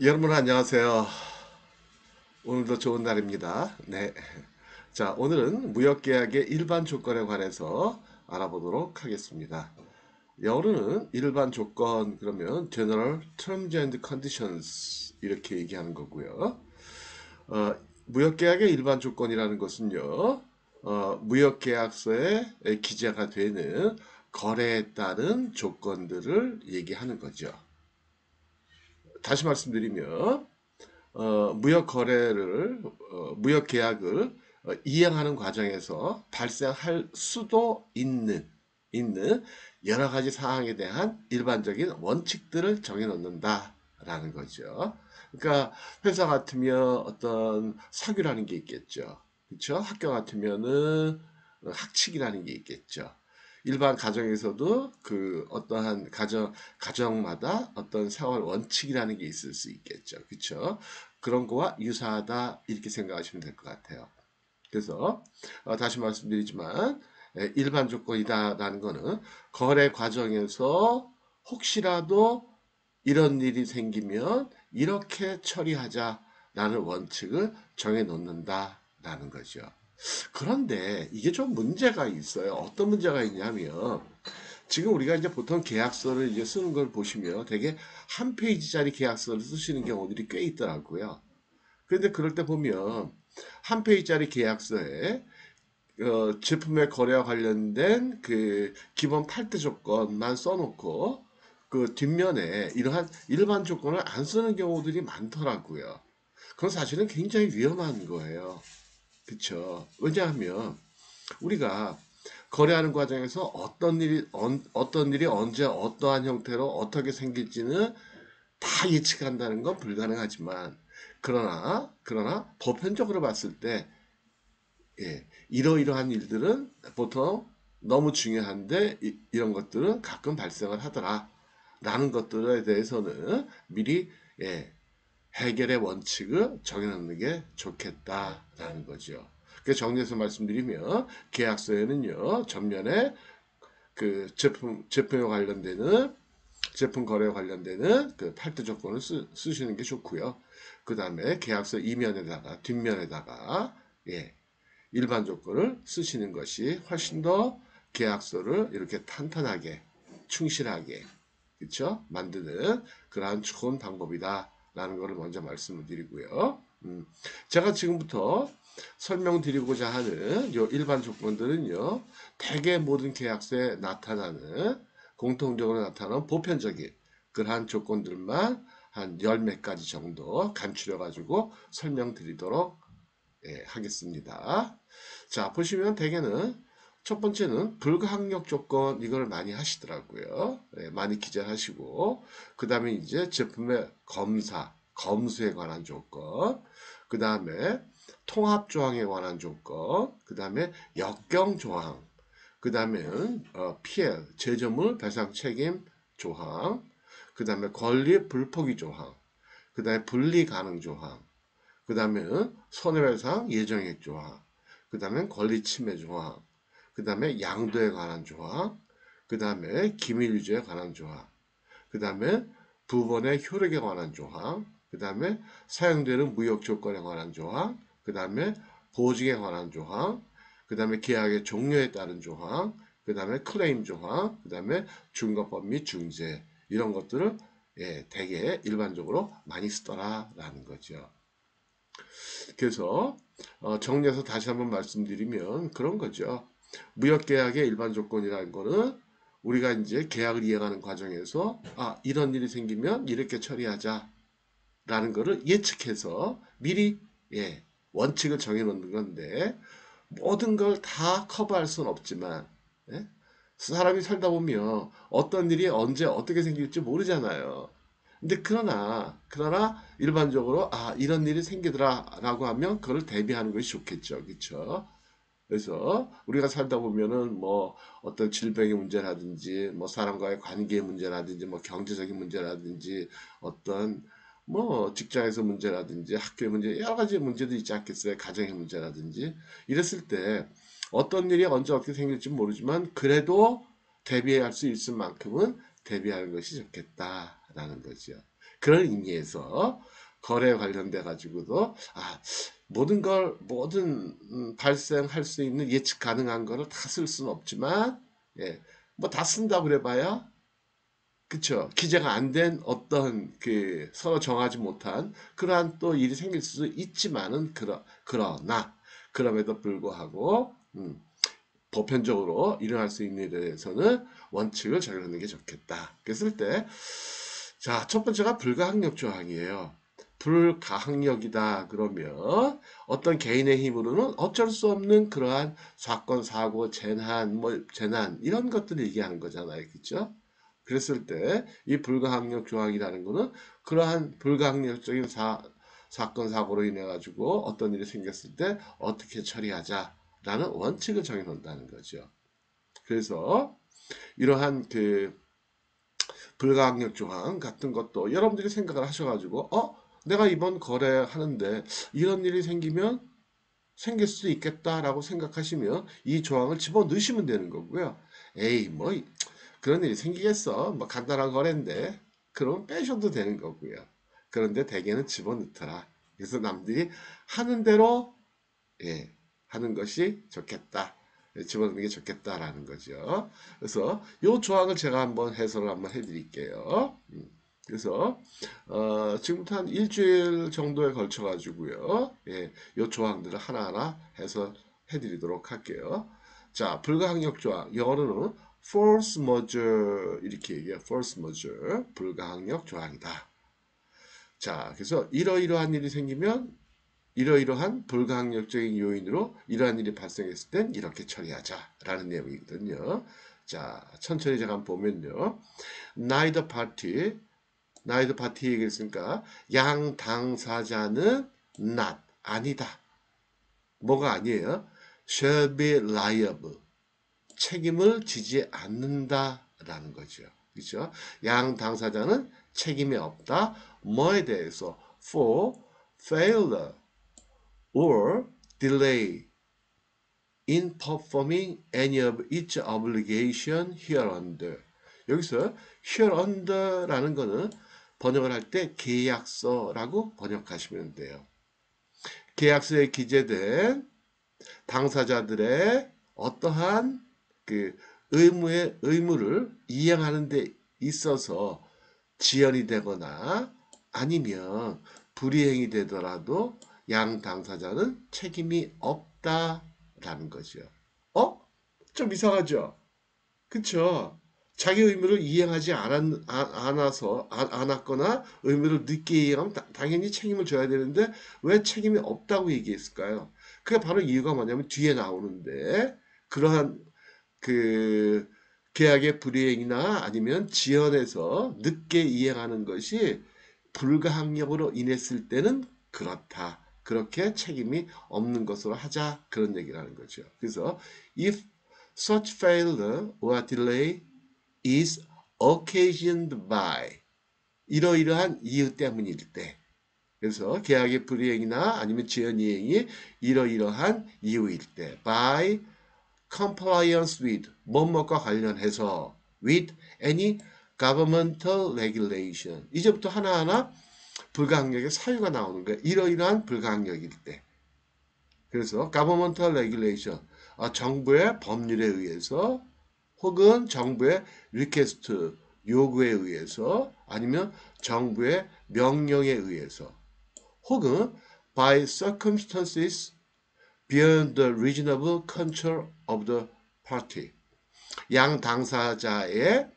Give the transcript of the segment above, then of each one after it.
여러분 안녕하세요. 오늘도 좋은 날입니다. 네. 자, 오늘은 무역계약의 일반 조건에 관해서 알아보도록 하겠습니다. 영어로는 일반 조건 그러면 General Terms and Conditions 이렇게 얘기하는 거고요. 무역계약의 일반 조건이라는 것은요, 무역계약서에 기재가 되는 거래에 따른 조건들을 얘기하는 거죠. 다시 말씀드리면 무역 거래를 무역 계약을 이행하는 과정에서 발생할 수도 있는 여러 가지 사항에 대한 일반적인 원칙들을 정해 놓는다라는 거죠. 그러니까 회사 같으면 어떤 사규라는 게 있겠죠. 그렇죠? 학교 같으면은 학칙이라는 게 있겠죠. 일반 가정에서도 그 어떠한 가정마다 어떤 생활 원칙이라는 게 있을 수 있겠죠. 그렇죠? 그런 거와 유사하다 이렇게 생각하시면 될 것 같아요. 그래서 다시 말씀드리지만 일반 조건이다라는 거는 거래 과정에서 혹시라도 이런 일이 생기면 이렇게 처리하자라는 원칙을 정해 놓는다라는 거죠. 그런데 이게 좀 문제가 있어요. 어떤 문제가 있냐면 지금 우리가 이제 보통 계약서를 이제 쓰는 걸 보시면 되게 한 페이지짜리 계약서를 쓰시는 경우들이 꽤 있더라고요. 그런데 그럴 때 보면 한 페이지짜리 계약서에 제품의 거래와 관련된 그 기본 팔대 조건만 써놓고 그 뒷면에 이러한 일반 조건을 안 쓰는 경우들이 많더라고요. 그건 사실은 굉장히 위험한 거예요. 그쵸? 왜냐하면 우리가 거래하는 과정에서 어떤 일이 언제 어떠한 형태로 어떻게 생길지는 다 예측한다는 건 불가능하지만 그러나 보편적으로 봤을 때 이러이러한 일들은 보통 너무 중요한데 런 것들은 가끔 발생을 하더라 라는 것들에 대해서는 미리 예, 해결의 원칙을 정해놓는 게 좋겠다라는 거죠. 그 정리해서 말씀드리면 계약서에는요 전면에 그 제품에 관련되는 제품 거래에 관련되는 그 팔도 조건을 쓰시는 게 좋고요. 그 다음에 계약서 이면에다가 뒷면에다가 일반 조건을 쓰시는 것이 훨씬 더 계약서를 이렇게 탄탄하게 충실하게 그쵸? 만드는 그러한 좋은 방법이다라는 것을 먼저 말씀을 드리고요. 제가 지금부터 설명드리고자 하는 요 일반 조건들은요, 대개 모든 계약서에 나타나는 공통적으로 나타나는 보편적인 그러한 조건들만 한 열 몇 가지 정도 간추려 가지고 설명드리도록 하겠습니다. 자, 보시면 대개는 첫 번째는 불가항력 조건 이걸 많이 하시더라고요. 많이 기재하시고 그 다음에 이제 제품의 검수에 관한 조건, 그 다음에 통합 조항에 관한 조건, 그 다음에 역경 조항, 그 다음에는 피해 제조물 배상 책임 조항, 그 다음에 권리 불포기 조항, 그 다음에 분리 가능 조항, 그 다음에는 손해배상 예정액 조항, 그 다음에 권리 침해 조항, 그 다음에 양도에 관한 조항, 그 다음에 기밀 유지에 관한 조항, 그 다음에 부분의 효력에 관한 조항, 그 다음에 사용되는 무역 조건에 관한 조항, 그 다음에 보증에 관한 조항, 그 다음에 계약의 종료에 따른 조항, 그 다음에 클레임 조항, 그 다음에 중과법 및 중재 이런 것들을 대개 일반적으로 많이 쓰더라라는 거죠. 그래서 정리해서 다시 한번 말씀드리면 그런 거죠. 무역계약의 일반 조건이라는 거는 우리가 이제 계약을 이행하는 과정에서 이런 일이 생기면 이렇게 처리하자라는 거를 예측해서 미리 원칙을 정해놓는 건데 모든 걸 다 커버할 수는 없지만 예? 사람이 살다 보면 어떤 일이 언제 어떻게 생길지 모르잖아요. 근데 그러나 일반적으로 이런 일이 생기더라라고 하면 그걸 대비하는 것이 좋겠죠. 그렇죠? 그래서 우리가 살다 보면은 뭐 어떤 질병의 문제라든지 뭐 사람과의 관계의 문제라든지 뭐 경제적인 문제라든지 어떤 뭐 직장에서 문제라든지 학교의 문제 여러 가지 문제도 있지 않겠어요? 가정의 문제라든지 이랬을 때 어떤 일이 언제 어떻게 생길지 모르지만 그래도 대비할 수 있을 만큼은 대비하는 것이 좋겠다라는 거죠. 그런 의미에서 거래에 관련돼 가지고도 모든 발생할 수 있는 예측 가능한 거를 다 쓸 수는 없지만, 예, 뭐 다 쓴다고 그래봐야, 그쵸. 기재가 안 된 어떤 서로 정하지 못한 그러한 또 일이 생길 수도 있지만은, 그러나, 그럼에도 불구하고, 보편적으로 일어날 수 있는 일에 대해서는 원칙을 적용하는 게 좋겠다. 그랬을 때, 자, 첫 번째가 불가항력 조항이에요. 불가항력이다 그러면 어떤 개인의 힘으로는 어쩔 수 없는 그러한 사건, 사고, 재난 이런 것들을 얘기하는 거잖아요. 그렇죠? 그랬을 때 이 불가항력 조항이라는 거는 그러한 불가항력적인 사건, 사고로 인해 가지고 어떤 일이 생겼을 때 어떻게 처리하자라는 원칙을 정해 놓는다는 거죠. 그래서 이러한 불가항력 조항 같은 것도 여러분들이 생각을 하셔가지고 내가 이번 거래하는데 이런 일이 생길 수도 있겠다라고 생각하시면 이 조항을 집어넣으시면 되는 거고요. 에이 뭐 그런 일이 생기겠어, 뭐 간단한 거래인데, 그러면 빼셔도 되는 거고요. 그런데 대개는 집어넣더라. 그래서 남들이 하는 대로, 예, 하는 것이 좋겠다. 집어넣는 게 좋겠다라는 거죠. 그래서 이 조항을 제가 한번 해설을 한번 해드릴게요. 그래서 지금부터 한 일주일 정도에 걸쳐 가지고요, 이 조항들을 하나하나 해설해드리도록 할게요. 자, 불가항력 조항, 영어로는 force majeure 이렇게 얘기해요. force majeure, 불가항력 조항이다. 자, 그래서 이러이러한 일이 생기면 이러이러한 불가항력적인 요인으로 이러한 일이 발생했을 땐 이렇게 처리하자라는 내용이거든요. 자, 천천히 제가 한번 보면요. neither party 얘기했으니까 양 당사자는 not 아니다. 뭐가 아니에요? shall be liable 책임을 지지 않는다라는 거죠. 그렇죠? 양 당사자는 책임이 없다. 뭐에 대해서? for failure or delay in performing any of its obligation hereunder. 여기서 herunder라는 거는 번역을 할 때 계약서라고 번역하시면 돼요. 계약서에 기재된 당사자들의 어떠한 의무를 이행하는 데 있어서 지연이 되거나 아니면 불이행이 되더라도 양 당사자는 책임이 없다라는 거죠. 좀 이상하죠? 그쵸? 자기 의무를 이행하지 않았거나 의무를 늦게 이행하면 당연히 책임을 져야 되는데 왜 책임이 없다고 얘기했을까요? 그게 바로 이유가 뭐냐면 뒤에 나오는데, 그러한 계약의 불이행이나 아니면 지연해서 늦게 이행하는 것이 불가항력으로 인했을 때는 그렇다. 그렇게 책임이 없는 것으로 하자. 그런 얘기를 하는 거죠. 그래서 if such failure or delay is occasioned by 이러이러한 이유 때문일 때, 그래서 계약의 불이행이나 아니면 지연 이행이 이러이러한 이유일 때 by compliance with 뭐뭐과 관련해서 with any governmental regulation 이제부터 하나하나 불가항력의 사유가 나오는 거예요. 이러이러한 불가항력일 때. 그래서 governmental regulation 정부의 법률에 의해서 혹은 정부의 request 요구에 의해서 아니면 정부의 명령에 의해서 혹은 by circumstances beyond the reasonable control of the party 양 당사자의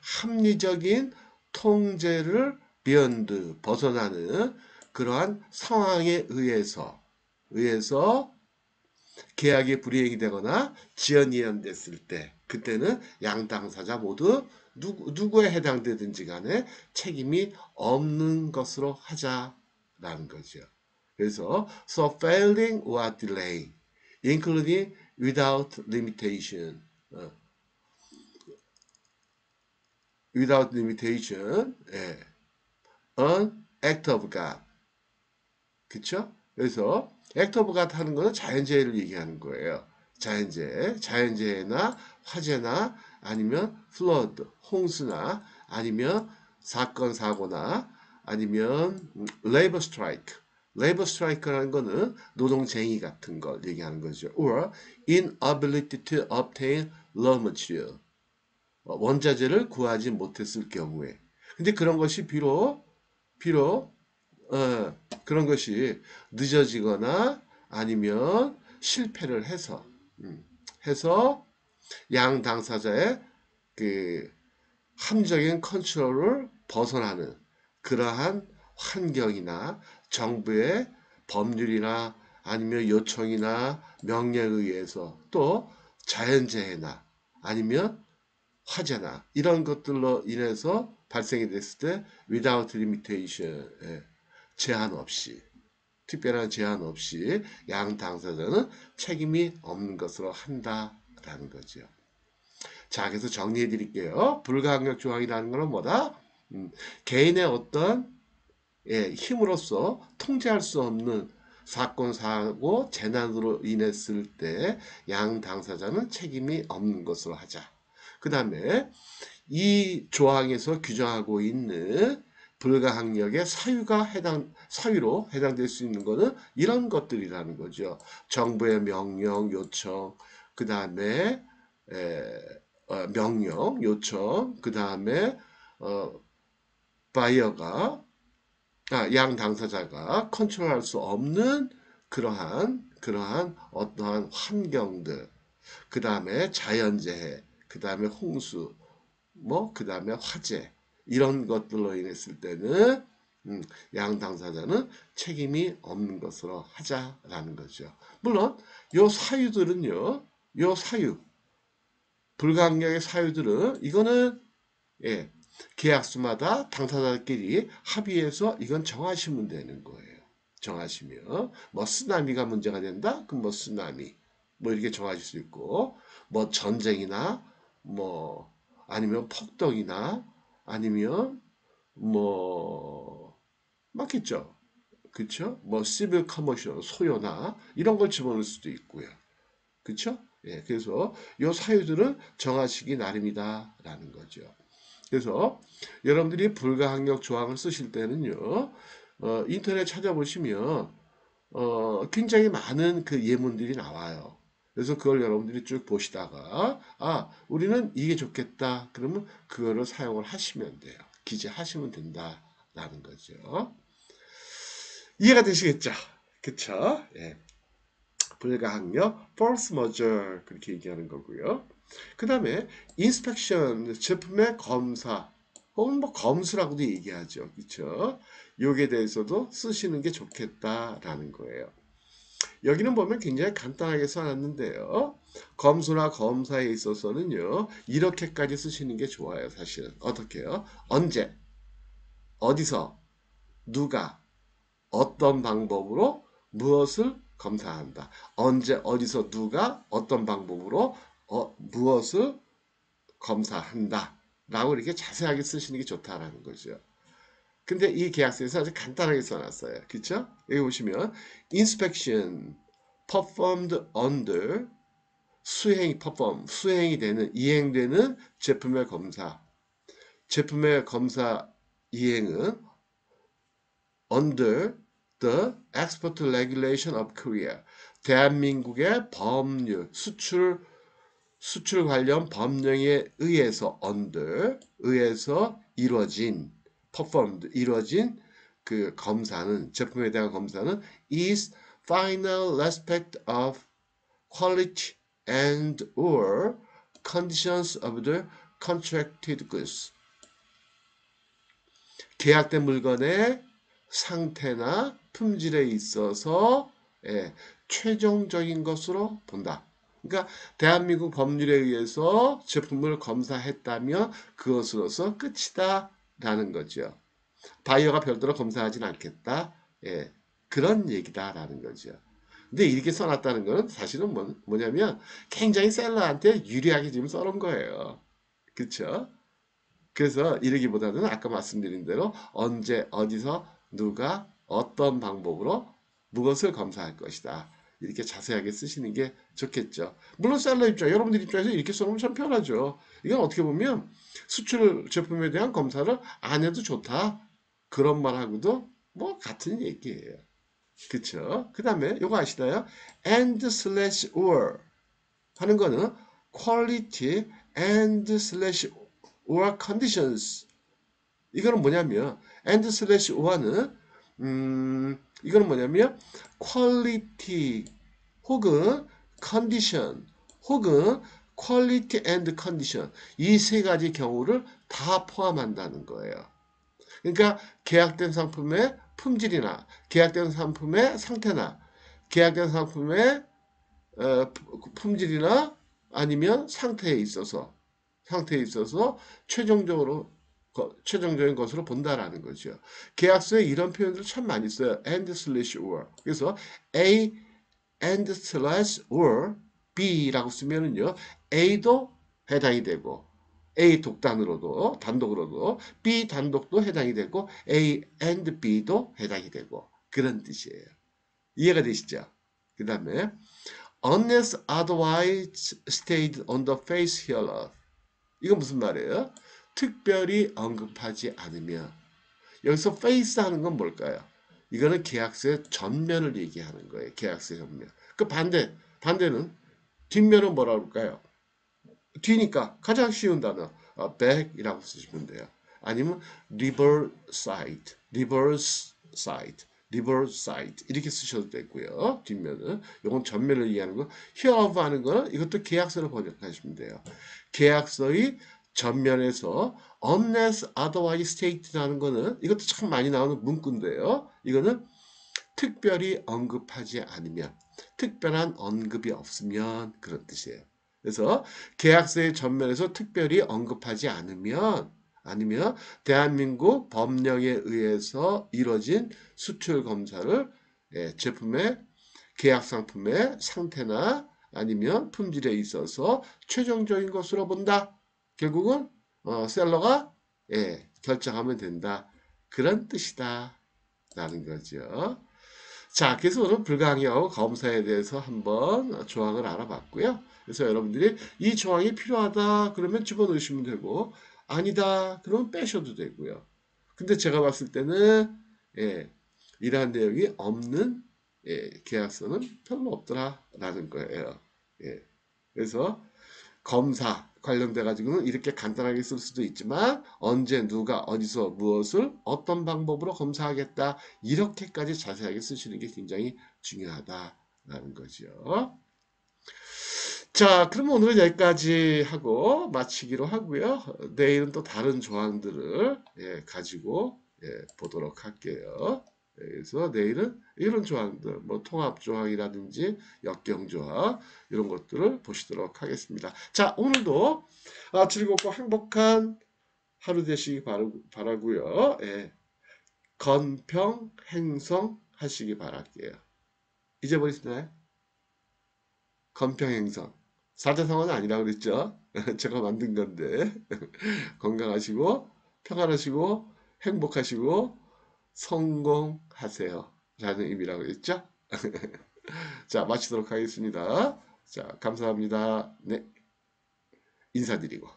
합리적인 통제를 beyond 벗어나는 그러한 상황에 의해서 계약이 불이행이 되거나 지연 이행됐을 때 그때는 양 당사자 모두 누구에 해당되든지 간에 책임이 없는 것으로 하자라는 거죠. 그래서 so failing or delay including without limitation an act of God 그쵸? 그래서 act of God 하는 거는 자연재해를 얘기하는 거예요. 자연재해나 화재나 아니면 flood, 홍수나 아니면 사건, 사고나 아니면 labor strike. labor strike라는 거는 노동쟁의 같은 걸 얘기하는 거죠. or inability to obtain raw material. 원자재를 구하지 못했을 경우에. 근데 그런 것이 비록 그런 것이 늦어지거나 아니면 실패를 해서 양 당사자의 그 함정인 컨트롤을 벗어나는 그러한 환경이나 정부의 법률이나 아니면 요청이나 명령에 의해서 또 자연재해나 아니면 화재나 이런 것들로 인해서 발생이 됐을 때 without limitation, 제한 없이 특별한 제한 없이 양 당사자는 책임이 없는 것으로 한다라는 거죠. 자, 그래서 정리해 드릴게요. 불가항력 조항이라는 것은 뭐다? 개인의 어떤 힘으로써 통제할 수 없는 사건, 사고, 재난으로 인했을 때 양 당사자는 책임이 없는 것으로 하자. 그 다음에 이 조항에서 규정하고 있는 불가항력의 사유로 해당될 수 있는 것은 이런 것들이라는 거죠. 정부의 명령, 요청, 그 다음에 명령, 요청, 그 다음에 바이어가 양 당사자가 컨트롤할 수 없는 그러한 어떠한 환경들, 그 다음에 자연재해, 그 다음에 홍수, 그 다음에 화재 이런 것들로 인했을 때는 양 당사자는 책임이 없는 것으로 하자라는 거죠. 물론 요 사유들은요, 불가항력의 사유들은 이거는 계약서마다 당사자끼리 합의해서 이건 정하시면 되는 거예요. 정하시면 쓰나미가 문제가 된다? 그럼 쓰나미 이렇게 정하실 수 있고 전쟁이나 아니면 폭동이나 아니면 맞겠죠. 그쵸? 시빌 커머셜 소요나 이런 걸 집어넣을 수도 있고요. 그쵸? 그래서 이 사유들은 정하시기 나름이다라는 거죠. 그래서 여러분들이 불가항력 조항을 쓰실 때는요, 인터넷 찾아보시면 굉장히 많은 그 예문들이 나와요. 그래서 그걸 여러분들이 쭉 보시다가 우리는 이게 좋겠다. 그러면 그거를 사용을 하시면 돼요. 기재하시면 된다라는 거죠. 이해가 되시겠죠? 그쵸? 불가항력, force majeure 그렇게 얘기하는 거고요. 그 다음에 inspection, 제품의 검사 혹은 검수라고도 얘기하죠. 그렇죠? 여기에 대해서도 쓰시는 게 좋겠다라는 거예요. 여기는 보면 굉장히 간단하게 써놨는데요. 검수나 검사에 있어서는요. 이렇게까지 쓰시는 게 좋아요. 사실은. 어떻게요? 언제, 어디서, 누가, 어떤 방법으로 무엇을 검사한다. 언제, 어디서, 누가, 어떤 방법으로 무엇을 검사한다. 라고 이렇게 자세하게 쓰시는 게 좋다라는 거죠. 근데 이 계약서에서 아주 간단하게 써놨어요. 그쵸? 여기 보시면 inspection performed under 수행이 되는 이행되는 제품의 검사 이행은 under the export regulation of Korea 대한민국의 법률 수출 관련 법령에 의해서 의해서 이루어진 그 검사는 제품에 대한 검사는 is final respect of quality and or conditions of the contracted goods. 계약된 물건의 상태나 품질에 있어서 최종적인 것으로 본다. 그러니까 대한민국 법률에 의해서 제품을 검사했다면 그것으로서 끝이다 라는 거죠. 바이어가 별도로 검사하진 않겠다. 그런 얘기다라는 거죠. 근데 이렇게 써놨다는 것은 사실은 뭐냐면 굉장히 셀러한테 유리하게 지금 써놓은 거예요. 그쵸? 그래서 이러기보다는 아까 말씀드린 대로 언제, 어디서, 누가, 어떤 방법으로 무엇을 검사할 것이다. 이렇게 자세하게 쓰시는 게 좋겠죠. 물론 셀러 여러분들 입장에서 이렇게 써놓으면 참 편하죠. 이건 어떻게 보면 수출 제품에 대한 검사를 안 해도 좋다. 그런 말하고도 뭐 같은 얘기예요. 그쵸? 그 다음에 요거 아시나요? and slash or 하는 거는 quality and slash or conditions. 이거는 뭐냐면 and slash or는 이거는 뭐냐면 quality 혹은 condition 혹은 quality and condition 이 세 가지 경우를 다 포함한다는 거예요. 그러니까 계약된 상품의 품질이나 계약된 상품의 상태나 계약된 상품의 품질이나 아니면 상태에 있어서 최종적인 것으로 본다라는 거죠. 계약서에 이런 표현들 참 많이 써요. and slash or. 그래서 A and slash or B라고 쓰면은요. A도 해당이 되고 A 단독으로도 B 단독도 해당이 되고 A and B도 해당이 되고 그런 뜻이에요. 이해가 되시죠? 그 다음에 unless otherwise stated on the face hereof. 이건 무슨 말이에요? 특별히 언급하지 않으면. 여기서 face 하는 건 뭘까요? 이거는 계약서의 전면을 얘기하는 거예요. 계약서 전면. 그 반대는 뒷면은 뭐라고 할까요? 뒤니까 가장 쉬운 단어 back이라고 쓰시면 돼요. 아니면 reverse side 이렇게 쓰셔도 되고요. 뒷면은 이건 전면을 이해하는 거. hereof 하는 거는 이것도 계약서를 번역하시면 돼요. 계약서의 전면에서 unless otherwise stated 하는 거는 이것도 참 많이 나오는 문구인데요. 이거는 특별히 언급하지 않으면 특별한 언급이 없으면 그런 뜻이에요. 그래서 계약서의 전면에서 특별히 언급하지 아니면 대한민국 법령에 의해서 이뤄진 수출 검사를 제품의 계약 상품의 상태나 아니면 품질에 있어서 최종적인 것으로 본다. 결국은 셀러가 결정하면 된다. 그런 뜻이다. 라는 거죠. 자, 그래서 오늘 불가항력 검사에 대해서 한번 조항을 알아봤고요. 그래서 여러분들이 이 조항이 필요하다 그러면 집어넣으시면 되고 아니다 그러면 빼셔도 되고요. 근데 제가 봤을 때는 이러한 내용이 없는 계약서는 별로 없더라라는 거예요. 그래서 검사 관련돼 가지고는 이렇게 간단하게 쓸 수도 있지만 언제 누가 어디서 무엇을 어떤 방법으로 검사하겠다 이렇게까지 자세하게 쓰시는 게 굉장히 중요하다라는 거죠. 자, 그럼 오늘은 여기까지 하고 마치기로 하고요. 내일은 또 다른 조항들을 가지고 보도록 할게요. 그래서 내일은 이런 조항들, 뭐 통합 조항이라든지 역경 조항 이런 것들을 보시도록 하겠습니다. 자, 오늘도 즐겁고 행복한 하루 되시기 바라고요. 건평 행성 하시기 바랄게요. 잊어버리시나요? 건평 행성. 사자성어는 아니라고 그랬죠? 제가 만든 건데 건강하시고 평안하시고 행복하시고 성공하세요 라는 의미라고 했죠. 자, 마치도록 하겠습니다. 자, 감사합니다. 네, 인사드리고